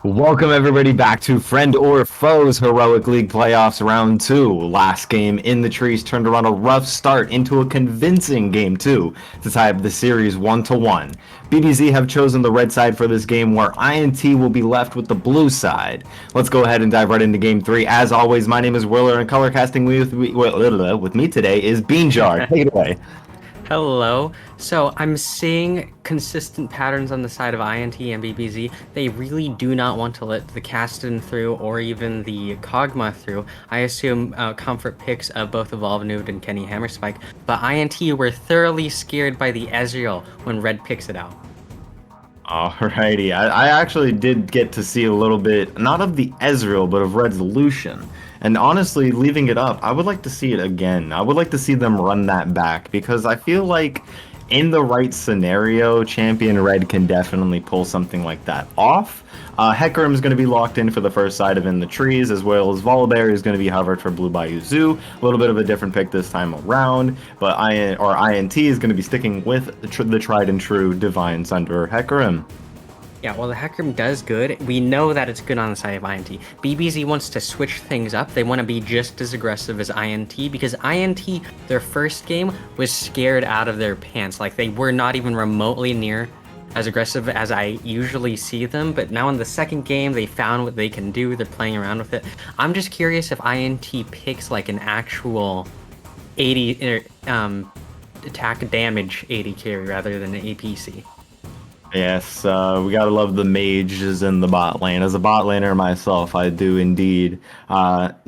Welcome everybody back to Friend or Foes Heroic League Playoffs Round 2. Last game in the trees turned around a rough start into a convincing Game 2 to tie up the series 1-1. BBZ have chosen the red side for this game where INT will be left with the blue side. Let's go ahead and dive right into Game 3. As always, my name is Willer and color casting with me today is Beanjar. Take it away. Hello. So I'm seeing consistent patterns on the side of INT and BBZ. They really do not want to let the Caston through or even the Kog'Maw through. I assume comfort picks of both Evolve Nude and Kenny Hammerspike. But INT were thoroughly scared by the Ezreal when Red picks it out. Alrighty, I actually did get to see a little bit, not of the Ezreal, but of Red's Lucian. And honestly, leaving it up, I would like to see it again. I would like to see them run that back because I feel like in the right scenario, Champion Red can definitely pull something like that off. Hecarim is going to be locked in for the first side of In the Trees, as well as Volibear is going to be hovered for Blue Bayou Zoo. A little bit of a different pick this time around, but INT is going to be sticking with the tried and true Divine Sunder Hecarim. Yeah, well, the Hecarim does good. We know that it's good on the side of INT. BBZ wants to switch things up. They want to be just as aggressive as INT because INT, their first game, was scared out of their pants. Like, they were not even remotely near as aggressive as I usually see them. But now in the second game, they found what they can do. They're playing around with it. I'm just curious if INT picks, like, an actual 80 attack damage 80 carry rather than an APC. Yes, we gotta love the mages in the bot lane. As a bot laner myself, I do indeed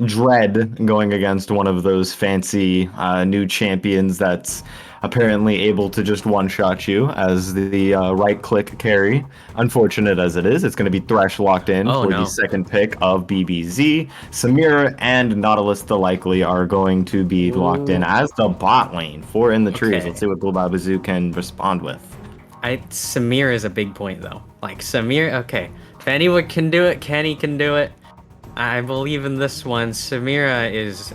dread going against one of those fancy new champions that's apparently able to just one-shot you as the right-click carry. Unfortunate as it is, it's going to be Thresh locked in Oh, for the no. second pick of BBZ. Samira and Nautilus the Likely are going to be locked in Ooh, as the bot lane for In the Trees. Let's okay. see what Blue Babazu can respond with. Samir is a big point though. Like Samir, okay. If anyone can do it, Kenny can do it. I believe in this one. Samira is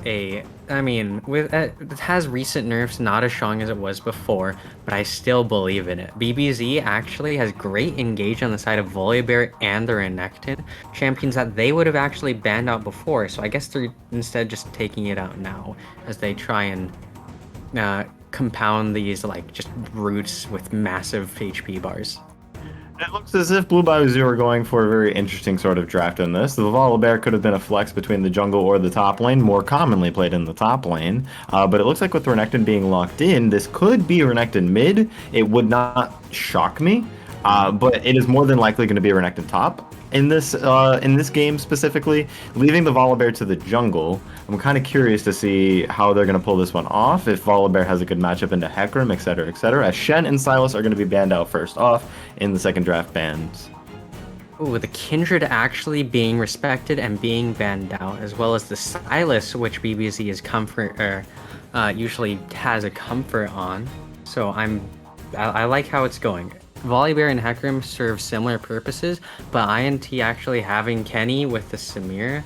I mean, with it has recent nerfs, not as strong as it was before, but I still believe in it. BBZ actually has great engage on the side of Volibear and the Renekton, champions that they would have actually banned out before. So I guess they're instead just taking it out now as they try and compound these like just roots with massive HP bars. It looks as if Blue Bayou are going for a very interesting sort of draft in this. The Volibear could have been a flex between the jungle or the top lane, more commonly played in the top lane. But it looks like with Renekton being locked in, this could be Renekton mid. It would not shock me, but it is more than likely going to be Renekton top. In this game specifically, leaving the Volibear to the jungle, I'm kind of curious to see how they're going to pull this one off, if Volibear has a good matchup into Hecarim, etc., etc., as Shen and Sylas are going to be banned out first off in the second draft bans. Ooh, the Kindred actually being respected and being banned out, as well as the Silas, which BBZ is comfort or usually has a comfort on. So I like how it's going. Volibear and Hecarim serve similar purposes, but INT actually having Kenny with the Samir,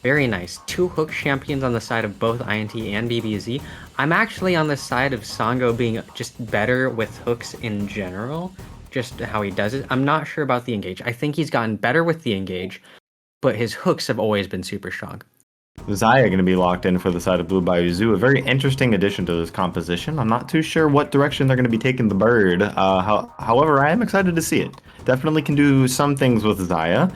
very nice. Two hook champions on the side of both INT and BBZ. I'm actually on the side of Sango being just better with hooks in general, just how he does it. I'm not sure about the engage. I think he's gotten better with the engage, but his hooks have always been super strong. Zaya going to be locked in for the side of Blue Bayou Zoo. A very interesting addition to this composition. I'm not too sure what direction they're going to be taking the bird. However, I am excited to see it. Definitely can do some things with Zaya.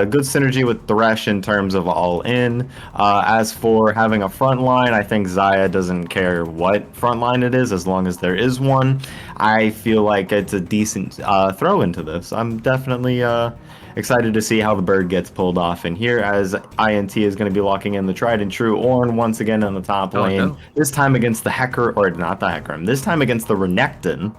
Good synergy with Thresh in terms of all in. As for having a front line, I think Zaya doesn't care what front line it is as long as there is one. I feel like it's a decent throw into this. I'm definitely excited to see how the bird gets pulled off in here, as INT is going to be locking in the tried and true Ornn once again in the top Oh lane. no. This time against the Hecker, or not the Hecarim, this time against the Renekton.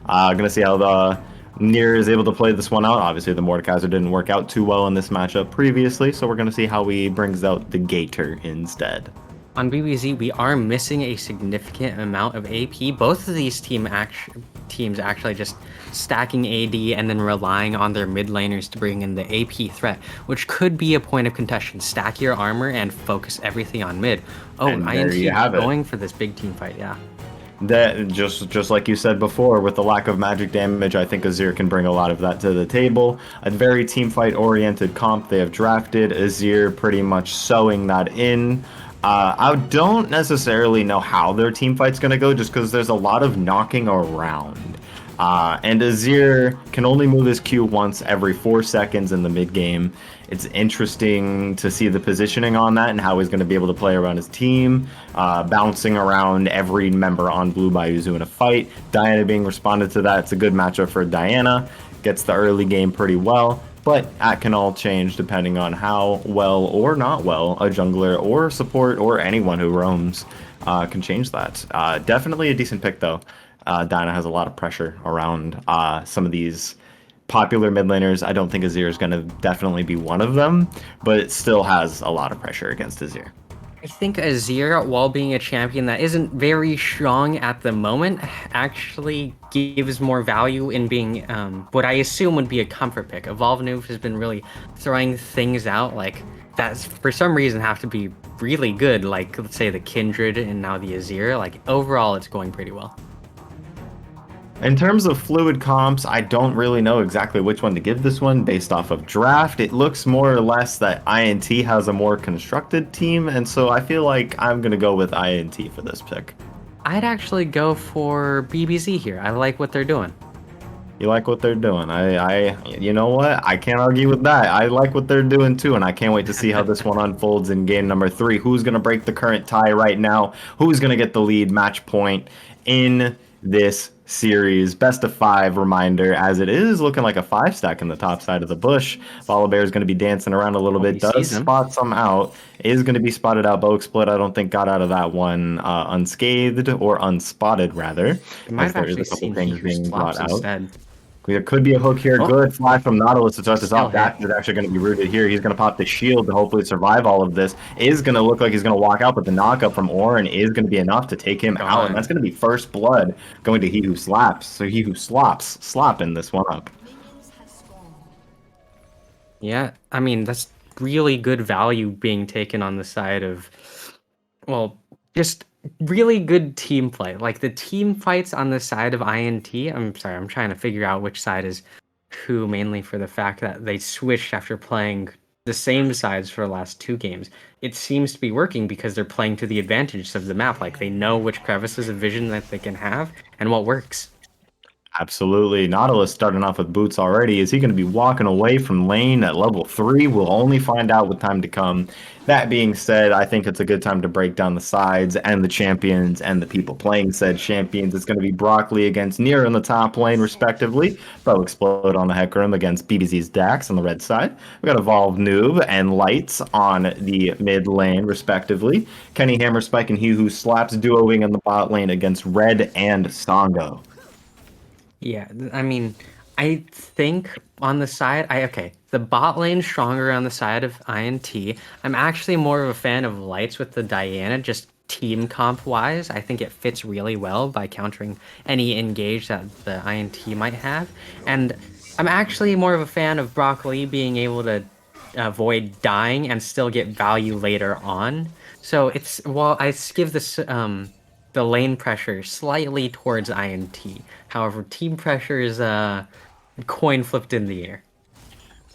Going to see how the Nier is able to play this one out. Obviously, the Mordekaiser didn't work out too well in this matchup previously, so we're going to see how he brings out the Gator instead. On BBZ, we are missing a significant amount of AP. Both of these teams actually just stacking AD and then relying on their mid laners to bring in the AP threat, which could be a point of contention. Stack your armor and focus everything on mid. Oh, And there INT you have it. going for this big team fight, yeah. That just like you said before, with the lack of magic damage, I think Azir can bring a lot of that to the table. A very team fight oriented comp they have drafted. Azir pretty much sewing that in. I don't necessarily know how their team fight's going to go, just because there's a lot of knocking around. And Azir can only move his Q once every 4 seconds in the mid game. It's interesting to see the positioning on that and how he's going to be able to play around his team, bouncing around every member on Blue Bayou Zoo in a fight. Diana being responded to that. It's a good matchup for Diana. Gets the early game pretty well, but that can all change depending on how well or not well a jungler or support or anyone who roams can change that. Definitely a decent pick, though. Dinah has a lot of pressure around some of these popular mid laners. I don't think Azir is going to definitely be one of them, but it still has a lot of pressure against Azir. I think Azir, while being a champion that isn't very strong at the moment, actually gives more value in being what I assume would be a comfort pick. Evolve Noob has been really throwing things out like that for some reason have to be really good, like let's say the Kindred and now the Azir. Like overall, it's going pretty well. In terms of fluid comps, I don't really know exactly which one to give this one based off of draft. It looks more or less that INT has a more constructed team, and so I feel like I'm going to go with INT for this pick. I'd actually go for BBZ here. I like what they're doing. You like what they're doing. You know what? I can't argue with that. I like what they're doing too, and I can't wait to see how this one unfolds in game number 3. Who's going to break the current tie right now? Who's going to get the lead match point in this series? Best of 5 reminder, as it is looking like a 5 stack in the top side of the bush. Volibear is going to be dancing around a little bit. He Does sees him. spot some out. Is going to be spotted out. Bow Split, I don't think got out of that one unscathed or unspotted, rather, He might as have there is actually a couple seen things Heater's being flops brought out. instead. There could be a hook here. Oh. Good fly from Nautilus to start this Still off. That hit. is actually going to be rooted here. He's going to pop the shield to hopefully survive all of this. Is going to look like he's going to walk out, but the knockup from Orin is going to be enough to take him out. And that's going to be first blood going to He Who Slaps. So He Who Slops, slopping this one up. Yeah, I mean, that's really good value being taken on the side of, well, just really good team play. Like the team fights on the side of INT. I'm sorry, I'm trying to figure out which side is who, mainly for the fact that they switched after playing the same sides for the last 2 games. It seems to be working because they're playing to the advantage of the map. Like they know which crevices of vision that they can have and what works. Absolutely. Nautilus starting off with boots already. Is he going to be walking away from lane at level 3? We'll only find out with time to come. That being said, I think it's a good time to break down the sides and the champions and the people playing said champions. It's going to be Broccoli against Nier in the top lane, respectively. Bow Explode on the Hecarim against BBZ's Dax on the red side. We got Evolve Noob and Lights on the mid lane, respectively. Kenny Hammer Spike and He Who Slaps duoing in the bot lane against Red and Songo. Yeah, I mean, I think on the side, the bot lane stronger on the side of INT. I'm actually more of a fan of Lights with the Diana, just team comp wise. I think it fits really well by countering any engage that the INT might have. And I'm actually more of a fan of Broccoli being able to avoid dying and still get value later on. So it's, well, I give this the lane pressure slightly towards INT. However, team pressure is coin flipped in the air.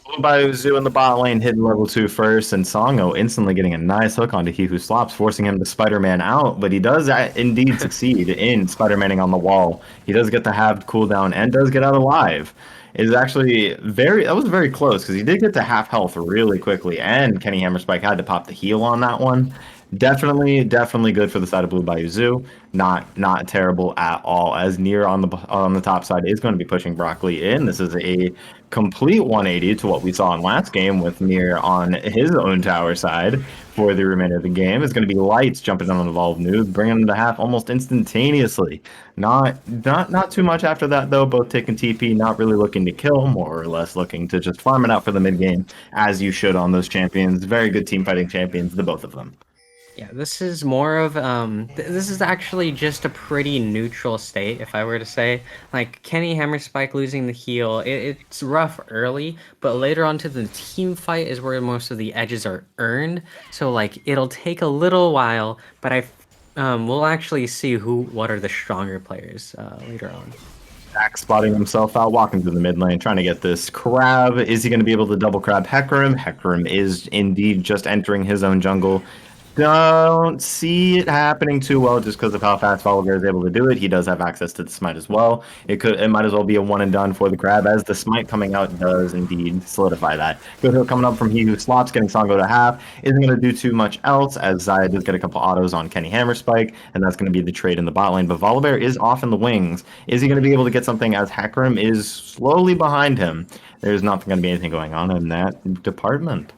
Blue Bayou Zoo in the bot lane hitting level 2 first, and Songo instantly getting a nice hook onto He Who Slops, forcing him to Spider-Man out, but he does indeed succeed in Spider-Manning on the wall. He does get the halved cooldown and does get out alive. It is actually that was very close, because he did get to half health really quickly, and Kenny Hammerspike had to pop the heal on that one. Definitely good for the side of Blue Bayou Zoo. Not terrible at all. As Nier on the top side is going to be pushing Broccoli in. This is a complete 180 to what we saw in last game with Nier on his own tower side for the remainder of the game. It's going to be Lights jumping on the Evolve Noob, bringing him to half almost instantaneously. Not too much after that though. Both taking TP, not really looking to kill, more or less looking to just farm it out for the mid game, as you should on those champions. Very good team fighting champions, the both of them. Yeah, this is more of this is actually just a pretty neutral state, if I were to say. Like Kenny Hammerspike losing the heal, it's rough early, but later on to the team fight is where most of the edges are earned. So like it'll take a little while, but We'll actually see what are the stronger players later on. Dax spotting himself out, walking through the mid lane, trying to get this crab. Is he going to be able to double crab Hecarim? Hecarim is indeed just entering his own jungle. Don't see it happening too well just because of how fast Volibear is able to do it. He does have access to the smite as well. It might as well be a one and done for the crab, as the smite coming out does indeed solidify that. Good hill coming up from He Who Slots, getting Songo to half. Isn't going to do too much else, as Zaya does get a couple autos on Kenny Hammerspike, and that's going to be the trade in the bot lane. But Volibear is off in the wings. Is he going to be able to get something, as Hecarim is slowly behind him? There's not going to be anything going on in that department.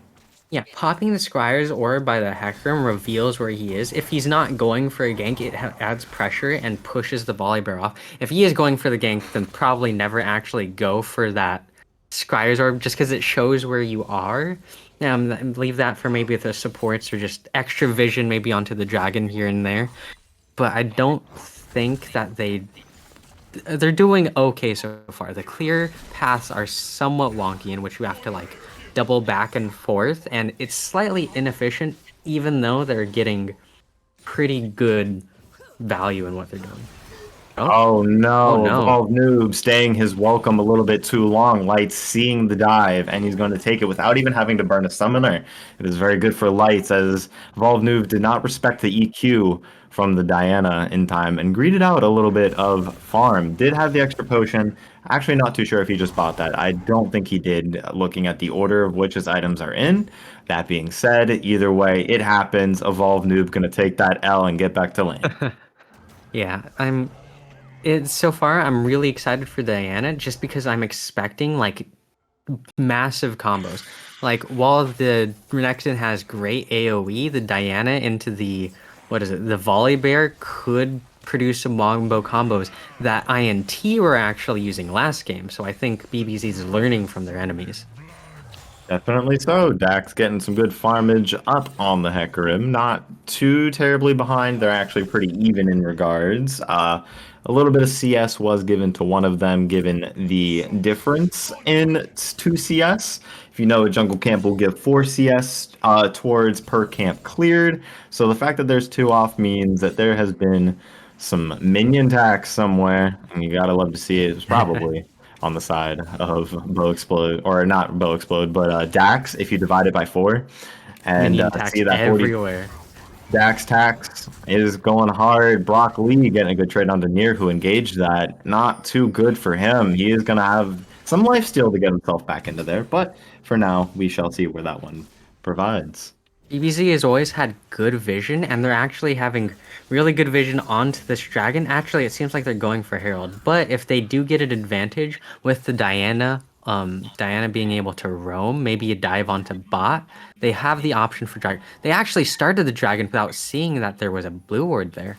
Yeah, popping the Scryer's orb by the Hecarim reveals where he is. If he's not going for a gank, it adds pressure and pushes the Volibear off. If he is going for the gank, then probably never actually go for that Scryer's orb just because it shows where you are. Leave that for maybe the supports or just extra vision maybe onto the dragon here and there. But I don't think that they're doing okay so far. The clear paths are somewhat wonky in which you have to like double back and forth, and it's slightly inefficient even though they're getting pretty good value in what they're doing. Oh Oh no, no. Evolve Noob staying his welcome a little bit too long. Lights seeing the dive, and he's going to take it without even having to burn a summoner. It is very good for Lights, as Evolve Noob did not respect the EQ from the Diana in time and greeted out a little bit of farm. Did have the extra potion. Actually, not too sure if he just bought that. I don't think he did, looking at the order of which his items are in. That being said, either way, it happens. Evolve Noob going to take that L and get back to lane. Yeah, so far I'm really excited for Diana just because I'm expecting like massive combos. Like while the Renekton has great AoE, the Diana into the what is it? The Volibear could produce some wombo combos that INT were actually using last game. So I think BBZ is learning from their enemies. Definitely so. Dax getting some good farmage up on the Hecarim. Not too terribly behind. They're actually pretty even in regards. A little bit of CS was given to one of them, given the difference in 2 CS. If you know, a jungle camp will give 4 CS towards per camp cleared. So the fact that there's 2 off means that there has been some minion tax somewhere, and you gotta love to see it. It's probably on the side of Bow Explode, or not Bow Explode, but Dax, if you divide it by 4, and Minion tax see that 40 everywhere. Dax tax is going hard. Brock Lee getting a good trade on Denier, who engaged that. Not too good for him. He is going to have some lifesteal to get himself back into there, but for now, we shall see where that one provides. BBZ has always had good vision, and they're actually having really good vision onto this dragon. Actually, it seems like they're going for Herald, but if they do get an advantage with the Diana being able to roam, maybe a dive onto bot, they have the option for dragon. They actually started the dragon without seeing that there was a blue ward there.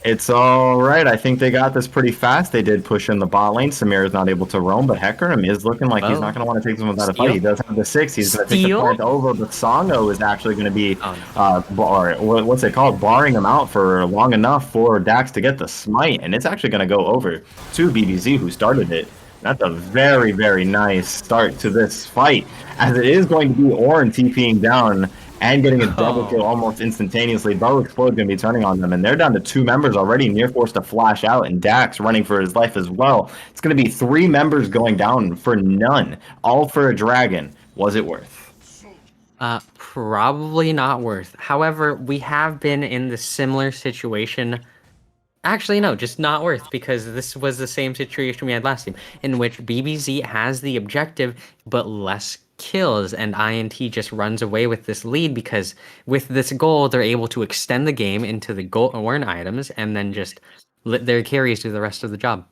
It's all right. I think they got this pretty fast. They did push in the bot lane. Samir is not able to roam, but Hecarim is looking like he's Oh, not going to want to take this without a steal? fight. He does have the 6. He's going to take the Steal? point over, but Songo is actually going to be, Oh no. what's it called? Barring him out for long enough for Dax to get the smite, and it's actually going to go over to BBZ, who started it. That's a very, very nice start to this fight, as it is going to be Orin TPing down and getting a double kill almost instantaneously. Bow Explode going to be turning on them, and they're down to 2 members already. Near forced to flash out, and Dax running for his life as well. It's going to be 3 members going down for none, all for a dragon. Was it worth? Probably not worth. However, we have been in the similar situation. Actually, no, just not worth, because this was the same situation we had last time, in which BBZ has the objective but less kills, and INT just runs away with this lead because with this goal, they're able to extend the game into the goal warn items and then just let their carries do the rest of the job.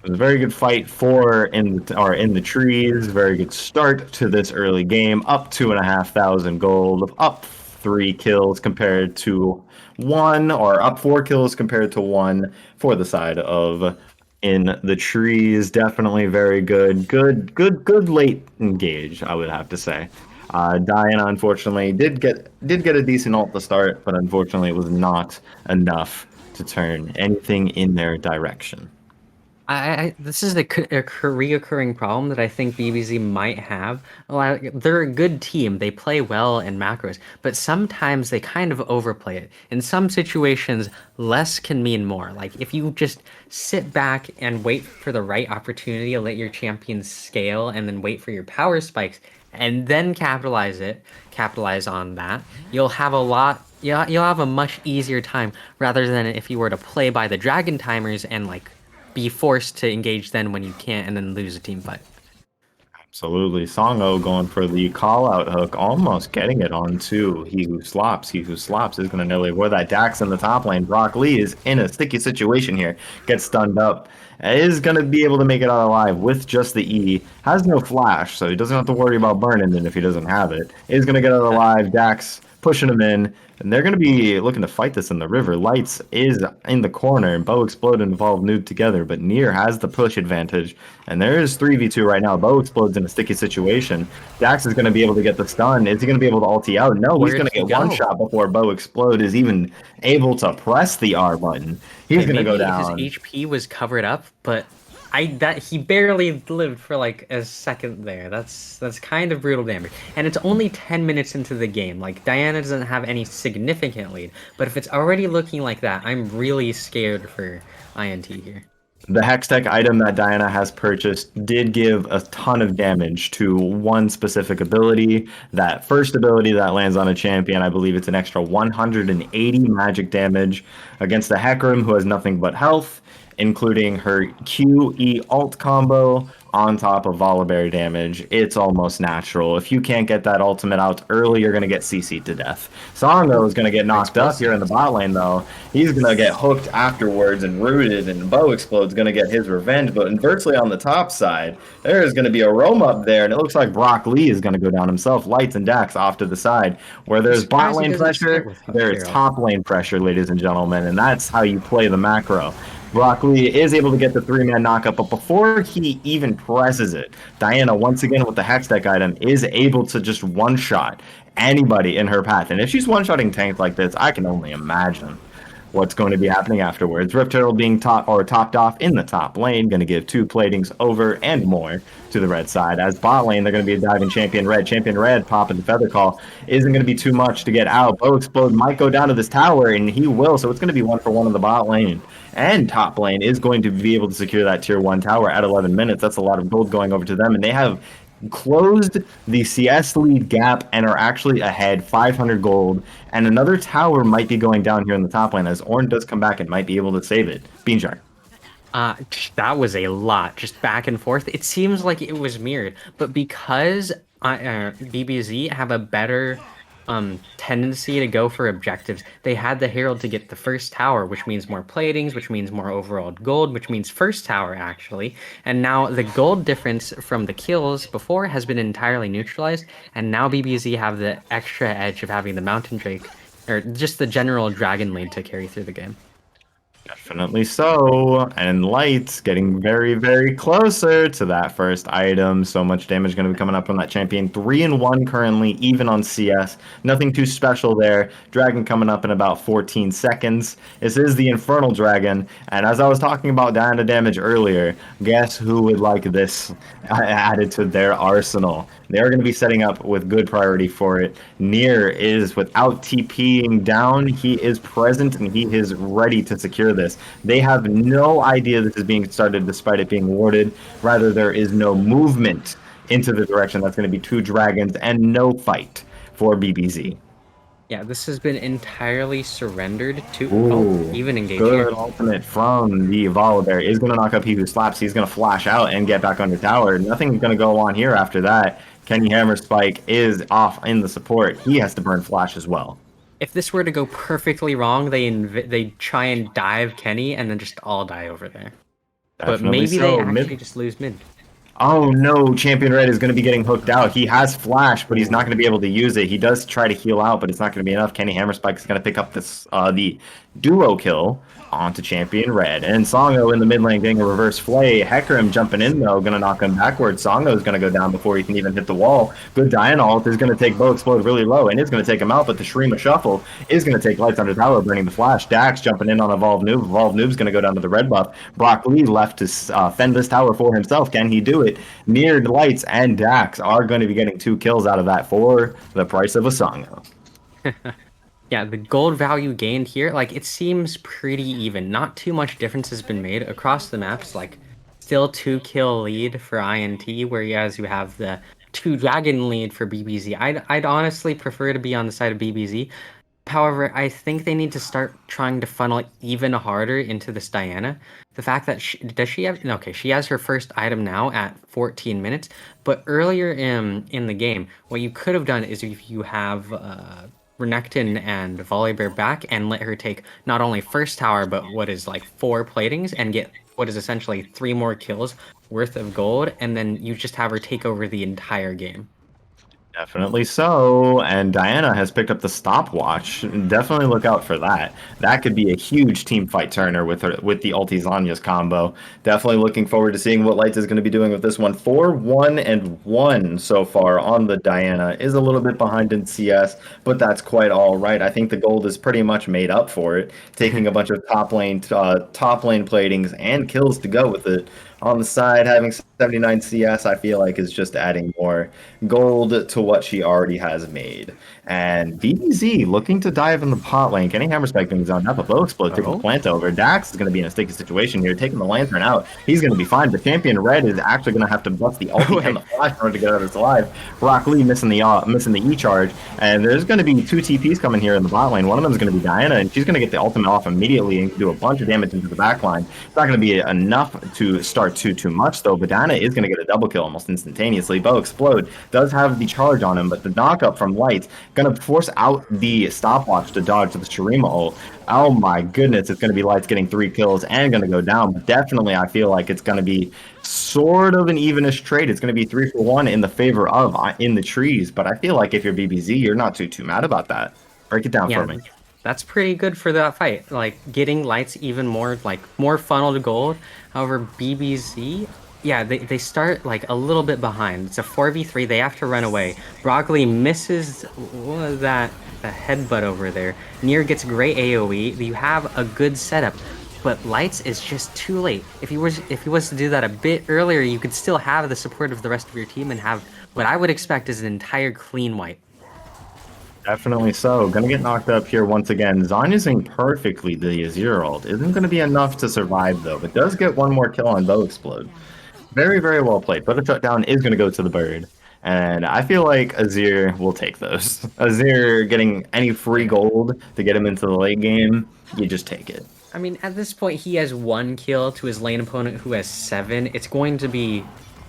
It was a very good fight for in the trees. Very good start to this early game. Up 2,500 gold. Up 3 kills compared to 1, or up 4 kills compared to 1 for the side of in the trees. Definitely very good. Good late engage, I would have to say. Diana unfortunately did get a decent ult to start, but unfortunately it was not enough to turn anything in their direction. This is a reoccurring problem that I think BBZ might have. They're a good team. They play well in macros, but sometimes they kind of overplay it. In some situations, less can mean more. Like if you just sit back and wait for the right opportunity to let your champions scale and then wait for your power spikes and then capitalize on that, you'll have a lot. You'll have a much easier time rather than if you were to play by the dragon timers and like be forced to engage then when you can't and then lose a team fight. Absolutely. Songo going for the call out hook, almost getting it on two. He who slops, he who slops is going to nearly avoid that. Dax in the top lane. Brock Lee is in a sticky situation here. Gets stunned up. Is going to be able to make it out alive with just the E. Has no flash, so he doesn't have to worry about burning it if he doesn't have it. Is going to get out alive. Dax pushing him in. And they're going to be looking to fight this in the river. Lights is in the corner. Bow Explode and Evolve Noob together, but Nier has the push advantage. And there is 3v2 right now. Bow Explode's in a sticky situation. Dax is going to be able to get the stun. Is he going to be able to ulti out? No, he's going to get one shot before Bow Explode is even able to press the R button. He's going to go down. His HP was covered up, but he barely lived for like a second there. That's kind of brutal damage. And it's only 10 minutes into the game. Like Diana doesn't have any significant lead, but if it's already looking like that, I'm really scared for INT here. The Hextech item that Diana has purchased did give a ton of damage to one specific ability. That first ability that lands on a champion, I believe it's an extra 180 magic damage against the Hecarim, who has nothing but health, including her QE alt combo on top of Volibear damage. It's almost natural. If you can't get that ultimate out early, you're going to get CC'd to death. Songo is going to get knocked up here in the bot lane, though. He's going to get hooked afterwards and rooted, and Bow Explode's going to get his revenge. But inversely on the top side, there is going to be a roam up there, and it looks like Brock Lee is going to go down himself. Lights and Dax off to the side. Where there's bot lane pressure, there is top lane pressure, ladies and gentlemen, and that's how you play the macro. Brock Lee is able to get the 3-man knockup, but before he even presses it, Diana, once again with the Hextech item, is able to just one-shot anybody in her path. And if she's one-shotting tanks like this, I can only imagine what's going to be happening afterwards. Rift Herald being topped off in the top lane, going to give 2 platings over and more to the red side. As bot lane, they're going to be diving Champion Red. Champion Red popping the Feather Call isn't going to be too much to get out. Bow Explode might go down to this tower, and he will, so it's going to be 1-for-1 in the bot lane. And top lane is going to be able to secure that tier 1 tower at 11 minutes. That's a lot of gold going over to them, and they have closed the CS lead gap and are actually ahead 500 gold, and another tower might be going down here in the top lane as Ornn does come back and might be able to save it. Beanshark. That was a lot, just back and forth. It seems like it was mirrored, but because BBZ have a better tendency to go for objectives, they had the Herald to get the first tower, which means more platings, which means more overall gold, which means first tower actually. And now the gold difference from the kills before has been entirely neutralized, and now BBZ have the extra edge of having the Mountain Drake, or just the general dragon lead to carry through the game. Definitely so, and Lights getting very, very closer to that first item. So much damage going to be coming up on that champion. 3-1 currently, even on CS. Nothing too special there. Dragon coming up in about 14 seconds. This is the Infernal Dragon, and as I was talking about Diana damage earlier, guess who would like this added to their arsenal? They are going to be setting up with good priority for it. Nier is, without TPing down, he is present and he is ready to secure this. They have no idea this is being started despite it being warded. Rather, there is no movement into the direction. That's going to be 2 dragons and no fight for BBZ. Yeah, this has been entirely surrendered to even engage good here. Ultimate from the Volibear is going to knock up he who slaps. He's going to flash out and get back under tower. Nothing's going to go on here after that. Kenny Hammer Spike is off in the support. He has to burn flash as well. If this were to go perfectly wrong, they try and dive Kenny and then just all die over there. But maybe they actually just lose mid. Oh no, Champion Red is going to be getting hooked out. He has flash, but he's not going to be able to use it. He does try to heal out, but it's not going to be enough. Kenny Hammerspike is going to pick up this the duo kill onto Champion Red. And Songo in the mid lane getting a reverse flay. Hecarim jumping in though, gonna knock him backwards. Songo's gonna go down before he can even hit the wall. Good Diana ult is gonna take Bo Explode really low and is gonna take him out, but the Shurima Shuffle is gonna take Lights under tower, burning the flash. Dax jumping in on Evolve Noob. Evolve Noob's gonna go down to the red buff. Brock Lee left to fend this tower for himself. Can he do it? Near Lights and Dax are going to be getting 2 kills out of that for the price of a Songo. Yeah, the gold value gained here, like it seems pretty even. Not too much difference has been made across the maps. Like, still 2 kill lead for INT, whereas you have the 2 dragon lead for BBZ. I'd honestly prefer to be on the side of BBZ. However, I think they need to start trying to funnel even harder into this Diana. The fact that does she have no, okay, she has her first item now at 14 minutes, but earlier in the game, what you could have done is if you have Renekton and Volibear back and let her take not only first tower but what is like 4 platings and get what is essentially 3 more kills worth of gold, and then you just have her take over the entire game. Definitely so, and Diana has picked up the stopwatch. Definitely look out for that. That could be a huge team fight turner with her with the ulti Zanya's combo. Definitely looking forward to seeing what Lights is going to be doing with this one. 4-1-1 so far on the Diana. Is a little bit behind in CS, but that's quite all right. I think the gold is pretty much made up for it. Taking a bunch of top lane platings and kills to go with it. On the side, having 79 CS, I feel like is just adding more gold to what she already has made. And BBZ looking to dive in the pot lane, getting hammer spike things on. Not the bow explode, taking the plant over. Dax is going to be in a sticky situation here, taking the lantern out. He's going to be fine, but Champion Red is actually going to have to bust the ulti and the flash in order to get out of this alive. Brock Lee missing the E charge, and there's going to be 2 TPs coming here in the bot lane. One of them is going to be Diana, and she's going to get the ultimate off immediately and do a bunch of damage into the back line. It's not going to be enough to start too much though, but Diana is going to get a double kill almost instantaneously. Bow Explode does have the charge on him, but the knockup from Lights going to force out the stopwatch to dodge the Shurima ult. Oh my goodness, it's going to be Lights getting 3 kills and going to go down. But definitely, I feel like it's going to be sort of an evenish trade. It's going to be 3-for-1 in the favor of in the trees. But I feel like if you're BBZ, you're not too mad about that. Break it down for me. That's pretty good for that fight. Like getting Lights even more funnel to gold. However, BBZ, yeah, they start like a little bit behind. It's a 4v3. They have to run away. Broccoli misses the headbutt over there. Nier gets great AoE. You have a good setup, but Lights is just too late. If he was to do that a bit earlier, you could still have the support of the rest of your team and have what I would expect is an entire clean wipe. Definitely so. Gonna get knocked up here once again. Zon using perfectly the Azir ult. Isn't gonna be enough to survive though, but does get 1 more kill on Bow Explode. Very, very well played. But the shutdown is gonna go to the bird. And I feel like Azir will take those. Azir getting any free gold to get him into the late game, you just take it. I mean, at this point, he has 1 kill to his lane opponent who has 7. It's going to be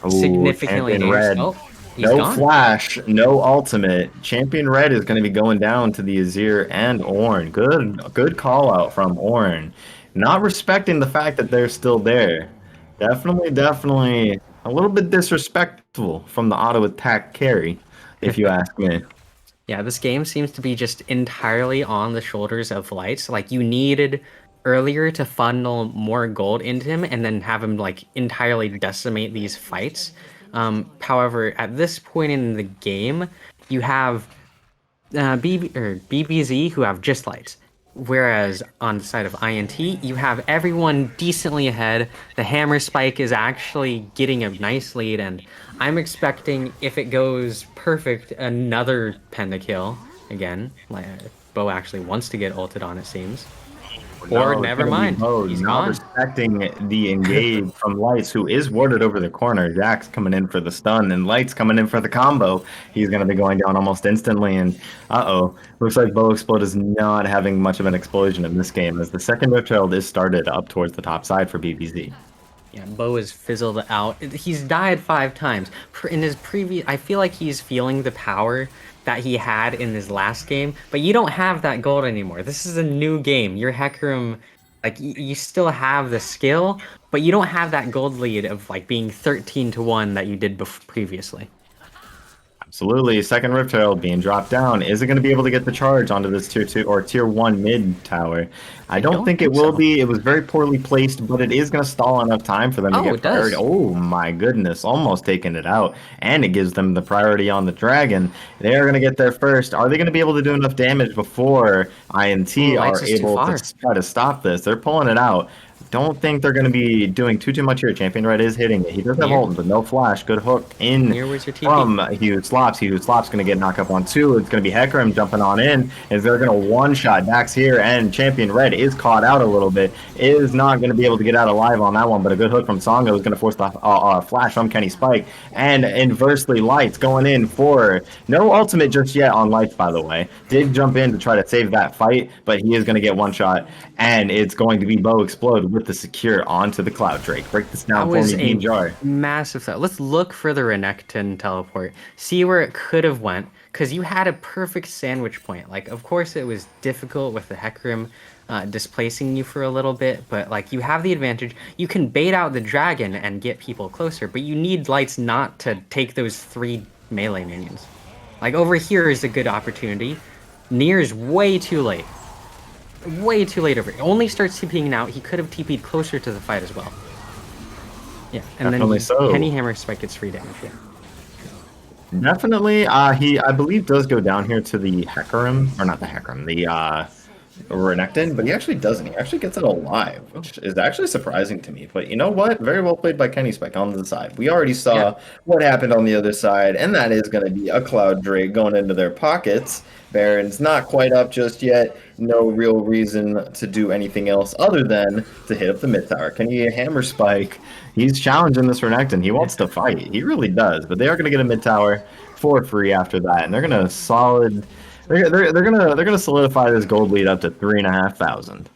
significantly dangerous. Oh, no gone. Flash, no ultimate. Champion Red is going to be going down to the Azir and Ornn. Good call out from Ornn. Not respecting the fact that they're still there. Definitely a little bit disrespectful from the auto attack carry, if you ask me. Yeah, this game seems to be just entirely on the shoulders of Lights. Like, you needed earlier to funnel more gold into him and then have him like entirely decimate these fights. However, at this point in the game, you have BBZ who have just Lights. Whereas on the side of INT, you have everyone decently ahead. The hammer spike is actually getting a nice lead, and I'm expecting, if it goes perfect, another pentakill again. Like, Bo actually wants to get ulted on, it seems. Or never mind. He's not gone. respecting the engage from Lights, who is warded over the corner. Jack's coming in for the stun, and Lights coming in for the combo. He's going to be going down almost instantly, and looks like Bow Explode is not having much of an explosion in this game, as the second Rift Herald is started up towards the top side for BBZ. Yeah, Bo is fizzled out. He's died 5 times. In his previous, I feel like he's feeling the power that he had in his last game, but you don't have that gold anymore. This is a new game. Your Hecarim, like, you still have the skill, but you don't have that gold lead of like being 13-1 that you did previously. Absolutely. Second Rift Herald being dropped down. Is it going to be able to get the charge onto this tier 2 or tier 1 mid tower? I I don't don't think it think will so. be. It was very poorly placed, but it is going to stall enough time for them to Oh, get it priority. does. Oh my goodness, almost taking it out. And it gives them the priority on the dragon. They are going to get there first. Are they going to be able to do enough damage before INT Ooh, are Lights is too able to far. try to stop this? They're pulling it out. Don't think they're going to be doing too much here. Champion Red is hitting it. He does have Near, ult, but no flash. Good hook in near, where's your TP? from Huge Slops. Huge Slops going to get knocked up on 2. It's going to be Hecarim jumping on in. Is they're going to one-shot Dax here, and Champion Red is caught out a little bit. Is not going to be able to get out alive on that one, but a good hook from Songo is going to force the flash from Kenny Spike. And inversely, Lights going in for no ultimate just yet on Lights, by the way. Did jump in to try to save that fight, but he is going to get one shot, and it's going to be Bow Explode with the secure onto the Cloud Drake. Break this That down for was me, a Bean Jar. massive threat. Let's look for the Renekton teleport. See where it could have went. Because you had a perfect sandwich point. Like, of course, it was difficult with the Hecarim displacing you for a little bit. But, like, you have the advantage. You can bait out the dragon and get people closer. But you need Lights not to take those 3 melee minions. Like, over here is a good opportunity. Near's way too late. Way too late over here. Only starts TPing now. He could have TP'd closer to the fight as well. Yeah, and Definitely then so. Penny Hammer Spike gets free damage. Yeah. Definitely. He, I believe, does go down here to the Hecarim, or not the Hecarim, the Renekton, but he actually doesn't. He actually gets it alive, which is actually surprising to me. But you know what? Very well played by Kenny Spike on the side. We already Yeah. saw what happened on the other side, and that is going to be a Cloud Drake going into their pockets. Baron's not quite up just yet. No real reason to do anything else other than to hit up the mid tower. Can he hammer Spike? He's challenging this Renekton. He wants to fight. He really does. But they are going to get a mid tower for free after that, and they're going to solid. They're gonna solidify this gold lead up to 3,500.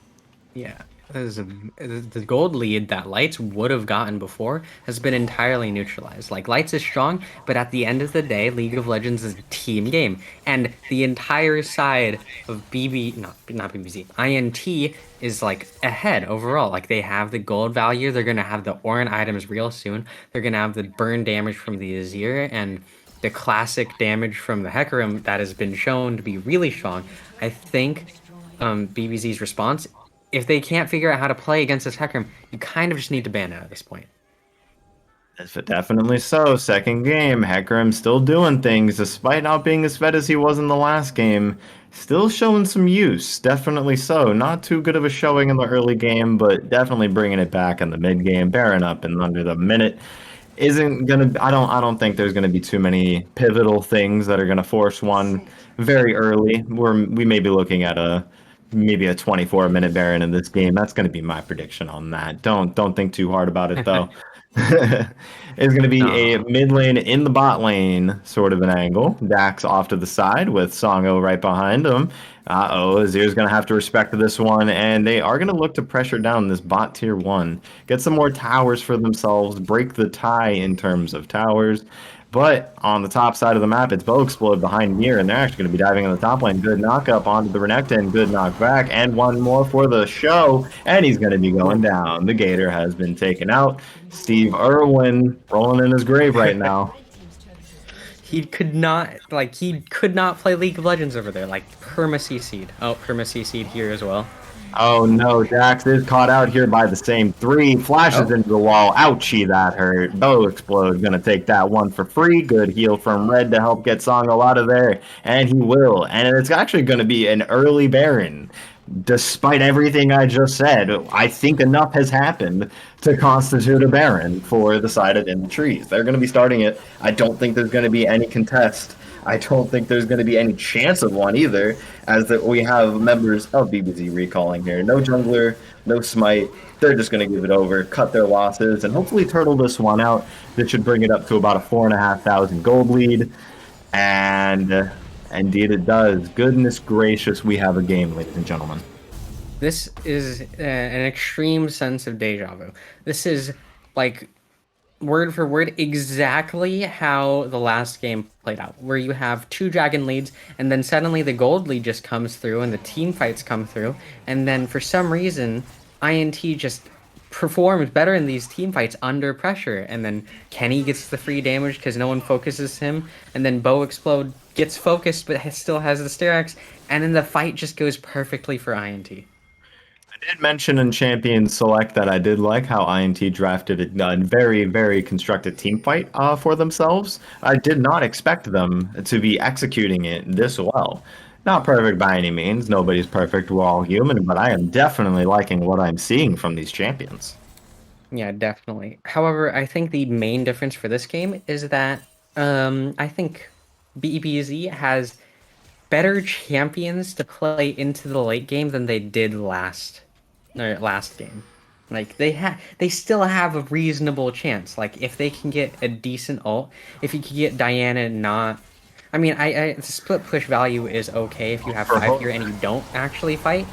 Yeah. The gold lead that Lights would have gotten before has been entirely neutralized. Like, Lights is strong, but at the end of the day, League of Legends is a team game. And the entire side of not BBZ, INT is, like, ahead overall. Like, they have the gold value, they're gonna have the Orin items real soon, they're gonna have the burn damage from the Azir, and the classic damage from the Hecarim that has been shown to be really strong. I think BBZ's response, if they can't figure out how to play against this Hecarim, you kind of just need to ban it at this point. Definitely so. Second game, Hecarim still doing things despite not being as fed as he was in the last game. Still showing some use, definitely so. Not too good of a showing in the early game, but definitely bringing it back in the mid game. Baron up in under the minute. Isn't gonna. I don't think there's gonna be too many pivotal things that are gonna force one very early. We may be looking at maybe a 24-minute Baron in this game. That's gonna be my prediction on that. Don't think too hard about it though. It's going to be a No. mid lane in the bot lane sort of an angle. Dax off to the side with Songo right behind him. Azir's going to have to respect this one, and they are going to look to pressure down this bot tier 1. Get some more towers for themselves, break the tie in terms of towers. But on the top side of the map, it's Bow Explode behind Mir, and they're actually going to be diving in the top lane. Good knock up onto the Renekton, good knock back, and one more for the show, and he's going to be going down. The Gator has been taken out. Steve Irwin rolling in his grave right now. He could not play League of Legends over there. Like, perma CC'd. Oh, perma CC'd here as well. Oh no, Dax is caught out here by the same 3. Flashes Oh, into the wall. Ouchie, that hurt. Bow Explode gonna take that one for free. Good heal from Red to help get Songo out of there. And he will. And it's actually gonna be an early Baron. Despite everything I just said, I think enough has happened to constitute a Baron for the side of In the Trees. They're gonna be starting it. I don't think there's gonna be any contest. I don't think there's going to be any chance of one either, as that we have members of BBZ recalling here. No jungler, no smite. They're just going to give it over, cut their losses, and hopefully turtle this one out. That should bring it up to about a 4,500 gold lead. And indeed it does. Goodness gracious, we have a game, ladies and gentlemen. this is an extreme sense of deja vu. This is, like, word for word exactly how the last game played out, where you have 2 dragon leads, and then suddenly the gold lead just comes through and the team fights come through, and then for some reason INT just performs better in these team fights under pressure. And then Kenny gets the free damage because no one focuses him. And then Bo Explode gets focused but still has the Sterex. And then the fight just goes perfectly for INT. I did mention in Champions Select that I did like how INT drafted a very, very constructed team fight for themselves. I did not expect them to be executing it this well. Not perfect by any means. Nobody's perfect. We're all human, but I am definitely liking what I'm seeing from these champions. Yeah, definitely. However, I think the main difference for this game is that I think BBZ has better champions to play into the late game than they did last game. Like they still have a reasonable chance. Like if they can get a decent ult, if you can get Diana not I mean, the split push value is okay if you have For 5 hook. here and you don't actually fight,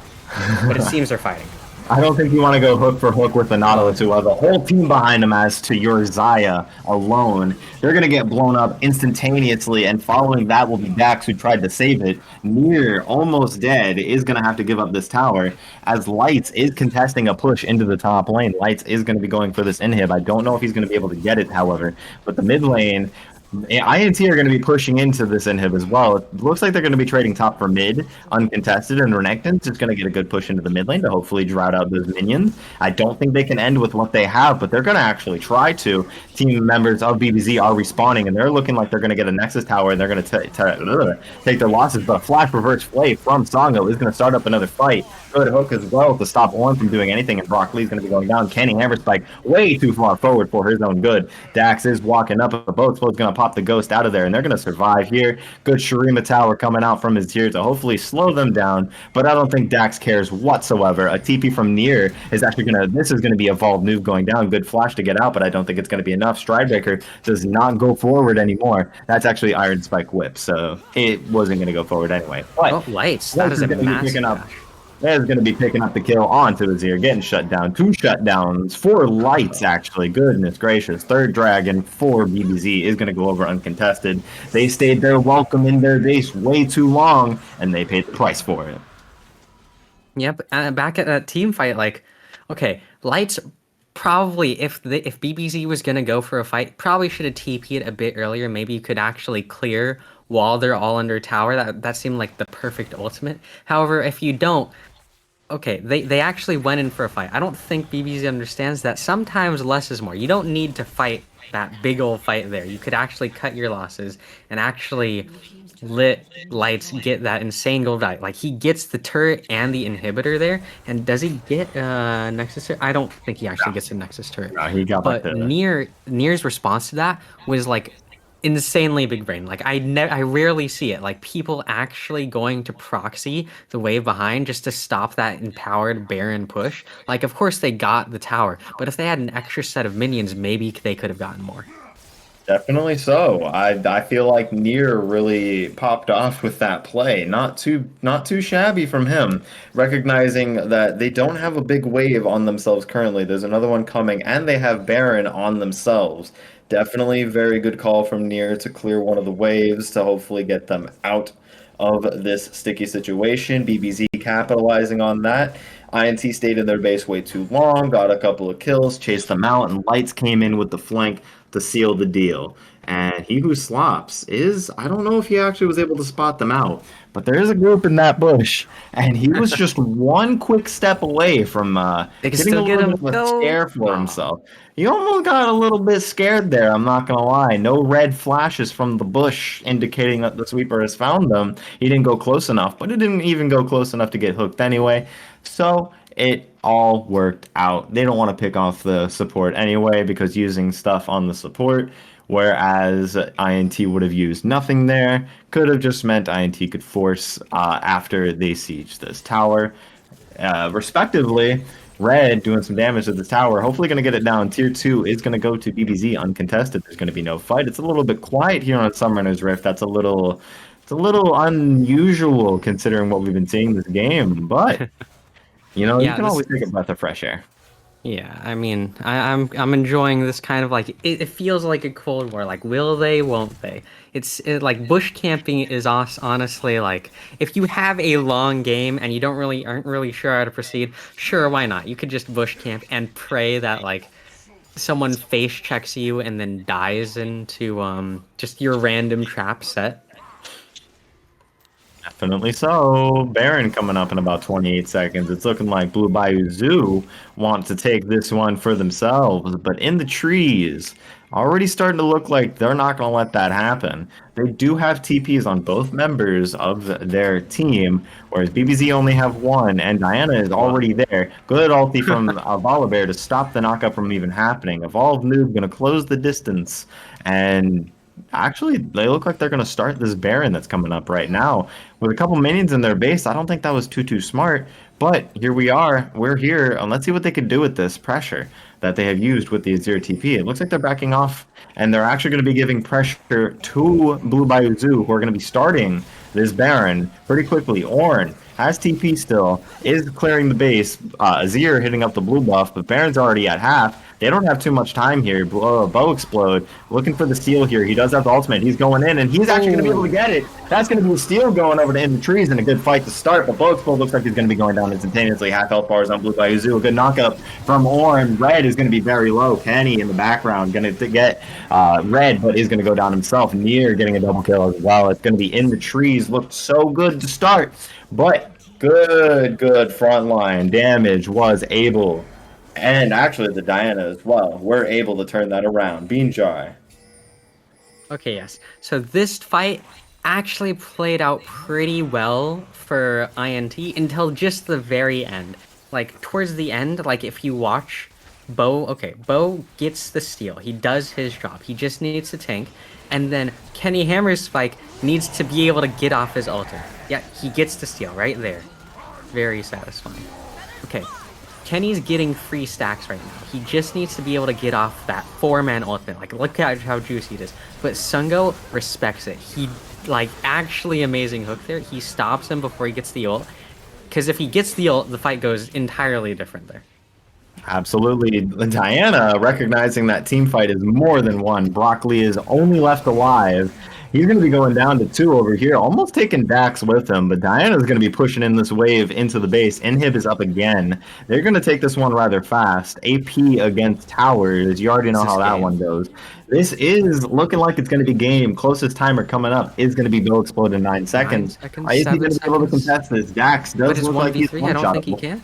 but it seems they're fighting. I don't think you want to go hook for hook with the Nautilus, who has a whole team behind him as to your Zaya alone. They're going to get blown up instantaneously, and following that will be Dax, who tried to save it. Near, almost dead, is going to have to give up this tower, as Lights is contesting a push into the top lane. Lights is going to be going for this inhib. I don't know if he's going to be able to get it, however, but the mid lane INT are going to be pushing into this inhib as well. It looks like they're going to be trading top for mid, uncontested, and Renekton's just going to get a good push into the mid lane to hopefully drought out those minions. I don't think they can end with what they have, but they're going to actually try to. Team members of BBZ are respawning, and they're looking like they're going to get a Nexus tower, and they're going to take their losses. But a flash reverse play from Songo is going to start up another fight. Good hook as well to stop Ornn from doing anything, and Brock Lee's going to be going down. Kenny Hammer Spike way too far forward for his own good. Dax is walking up, but both going to pop the ghost out of there, and they're going to survive here. Good Shurima Tower coming out from his tier to hopefully slow them down, but I don't think Dax cares whatsoever. A TP from Nier is actually going to, this is going to be a Vault move going down. Good flash to get out, but I don't think it's going to be enough. Stridebreaker does not go forward anymore. That's actually Iron Spike Whip, so it wasn't going to go forward anyway. But Oh, Lights, that is a massive dash. There's going to be picking up the kill onto his ear, getting shut down. 2 shutdowns, 4 Lights, actually. Goodness gracious. 3rd Dragon for BBZ is going to go over uncontested. They stayed there welcome in their base way too long, and they paid the price for it. Yep, back at that team fight, like, okay, Lights probably, if BBZ was gonna go for a fight, probably should have TP'd a bit earlier. Maybe you could actually clear while they're all under tower. That seemed like the perfect ultimate. However, if you don't, okay, they actually went in for a fight. I don't think BBZ understands that sometimes less is more. You don't need to fight that big old fight there. You could actually cut your losses and actually let Lights get that insane gold value. Like he gets the turret and the inhibitor there. And does he get Nexus turret? I don't think he actually gets a Nexus turret. No, he got like But the Nier's response to that was like insanely big brain. Like I rarely see it. Like people actually going to proxy the wave behind just to stop that empowered Baron push. Like of course they got the tower, but if they had an extra set of minions, maybe they could have gotten more. Definitely so. I feel like Nier really popped off with that play. Not too shabby from him, recognizing that they don't have a big wave on themselves currently. There's another one coming, and they have Baron on themselves. Definitely very good call from Nier to clear one of the waves to hopefully get them out of this sticky situation. BBZ capitalizing on that. INT stayed in their base way too long, got a couple of kills, chased them out, and Lights came in with the flank to seal the deal. And he who slops is, I don't know if he actually was able to spot them out, but there is a group in that bush, and he was just one quick step away from They can getting a still get little him. bit of a Go. scare for Aw. himself. He almost got a little bit scared there, I'm not going to lie. No red flashes from the bush indicating that the sweeper has found them. He didn't go close enough, but it didn't even go close enough to get hooked anyway. So it all worked out. They don't want to pick off the support anyway because using stuff on the support, whereas INT would have used nothing there, could have just meant INT could force after they siege this tower. Respectively, Red doing some damage to the tower, hopefully going to get it down. Tier 2 is going to go to BBZ uncontested. There's going to be no fight. It's a little bit quiet here on Summoner's Rift. It's a little unusual considering what we've been seeing this game, but you know, you Yeah, can this always take a breath of fresh air. Yeah, I mean, I'm enjoying this kind of like it feels like a Cold War. Like, will they? Won't they? Like bush camping is honestly like if you have a long game and you don't really aren't really sure how to proceed, sure, why not? You could just bush camp and pray that like someone face checks you and then dies into just your random trap set. Definitely so. Baron coming up in about 28 seconds. It's looking like Blue Bayou Zoo want to take this one for themselves, but in the trees, already starting to look like they're not going to let that happen. They do have TPs on both members of their team, whereas BBZ only have one, and Diana is Wow. already there. Good ulti from Volibear to stop the knockup from even happening. Evolve Noob going to close the distance, and actually, they look like they're going to start this Baron that's coming up right now. With a couple minions in their base, I don't think that was too smart. But here we are. We're here. And let's see what they can do with this pressure that they have used with the Azir TP. It looks like they're backing off, and they're actually going to be giving pressure to Blue Bayou Zoo, who are going to be starting this Baron pretty quickly. Ornn has TP still, is clearing the base. Azir hitting up the blue buff, but Baron's already at half. They don't have too much time here. Bow explode. Looking for the steal here. He does have the ultimate. He's going in, and he's actually going to be able to get it. That's going to be a steal going over to in the trees and a good fight to start. But Bow explode looks like he's going to be going down instantaneously. Half health bars on Blue Bayou Zoo. A good knockup from Ornn. Red is going to be very low. Kenny in the background going to get Red, but is going to go down himself. Near getting a double kill as well. It's going to be in the trees. Looked so good to start, but good front line damage was able, and actually the Diana as well, were able to turn that around. Bean Jar. Okay, yes. So this fight actually played out pretty well for INT until just the very end. Like towards the end, like if you watch Bo gets the steal. He does his job. He just needs to tank. And then Kenny Hammer's Spike needs to be able to get off his altar. Yeah, he gets the steal right there. Very satisfying. Okay, Kenny's getting free stacks right now. He just needs to be able to get off that four-man ultimate. Like, look at how juicy it is. But Sungo respects it. He, like, actually amazing hook there. He stops him before he gets the ult. Because if he gets the ult, the fight goes entirely different there. Absolutely. Diana recognizing that team fight is more than one. Broccoli is only left alive. He's going to be going down to 2 over here, almost taking Dax with him, but Diana's going to be pushing in this wave into the base. Inhib is up again. They're going to take this one rather fast. AP against Towers. You already know how that one goes. This is looking like it's going to be game. Closest timer coming up is going to be Bill Explode in 9 seconds. 9 seconds, Is he going to be able to seconds. contest this? Dax does look like he's 1v3, I don't think he one-shotable. can.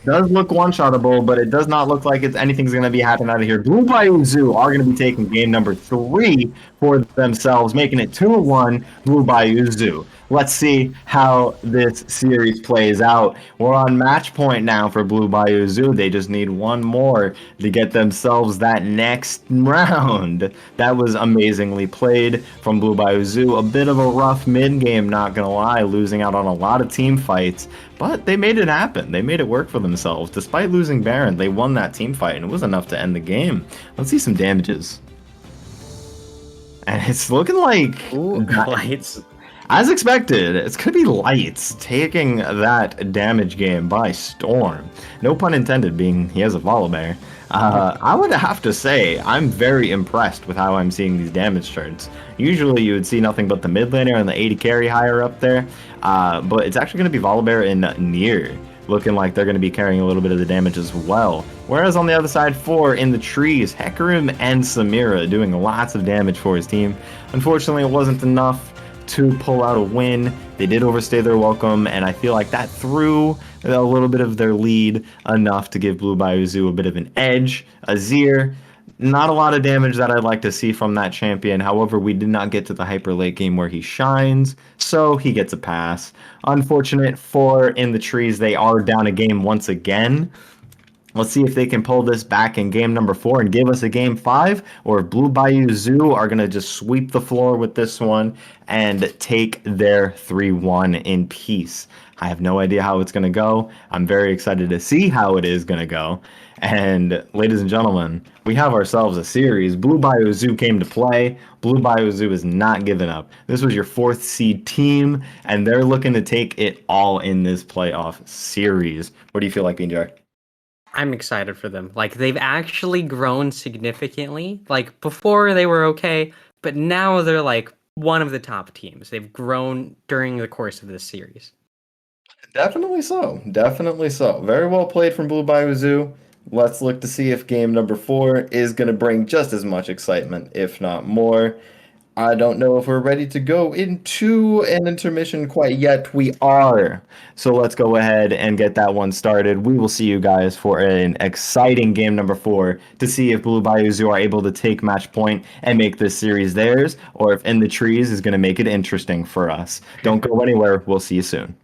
Does look one-shottable, but it does not look like anything's going to be happening out of here. Blue Bayou Zoo are going to be taking game number 3 for themselves, making it 2-1 Blue Bayou Zoo. Let's see how this series plays out. We're on match point now for Blue Bayou Zoo. They just need one more to get themselves that next round. That was amazingly played from Blue Bayou Zoo. A bit of a rough mid-game, not going to lie, losing out on a lot of team fights. But they made it happen. They made it work for themselves. Despite losing Baron, they won that team fight, and it was enough to end the game. Let's see some damages. And it's looking like... Ooh, lights. As expected, it's going to be Lights taking that damage game by storm. No pun intended, being he has a Volibear. I would have to say I'm very impressed with how I'm seeing these damage charts. Usually you would see nothing but the mid laner and the 80 carry higher up there, but it's actually going to be Volibear and Near, looking like they're going to be carrying a little bit of the damage as well. Whereas on the other side, 4 in the trees, Hecarim and Samira doing lots of damage for his team. Unfortunately, it wasn't enough to pull out a win. They did overstay their welcome, and I feel like that threw a little bit of their lead enough to give Blue Bayou Zoo a bit of an edge. Azir, not a lot of damage that I'd like to see from that champion. However, we did not get to the hyper late game where he shines, so he gets a pass. Unfortunate for in the trees. They are down a game once again. Let's see if they can pull this back in game number 4 and give us a game 5, or if Blue Bayou Zoo are going to just sweep the floor with this one and take their 3-1 in peace. I have no idea how it's going to go. I'm very excited to see how it is going to go. And ladies and gentlemen, we have ourselves a series. Blue Bayou Zoo came to play. Blue Bayou Zoo is not giving up. This was your 4th seed team, and they're looking to take it all in this playoff series. What do you feel like, Beanjar? I'm excited for them. Like they've actually grown significantly. Like before they were okay, but now they're like one of the top teams. They've grown during the course of this series. Definitely so. Definitely so. Very well played from Blue Bayou Zoo. Let's look to see if game number 4 is going to bring just as much excitement, if not more. I don't know if we're ready to go into an intermission quite yet. We are. So let's go ahead and get that one started. We will see you guys for an exciting game number 4 to see if Blue Bayou Zoo are able to take match point and make this series theirs, or if In the Trees is going to make it interesting for us. Don't go anywhere. We'll see you soon.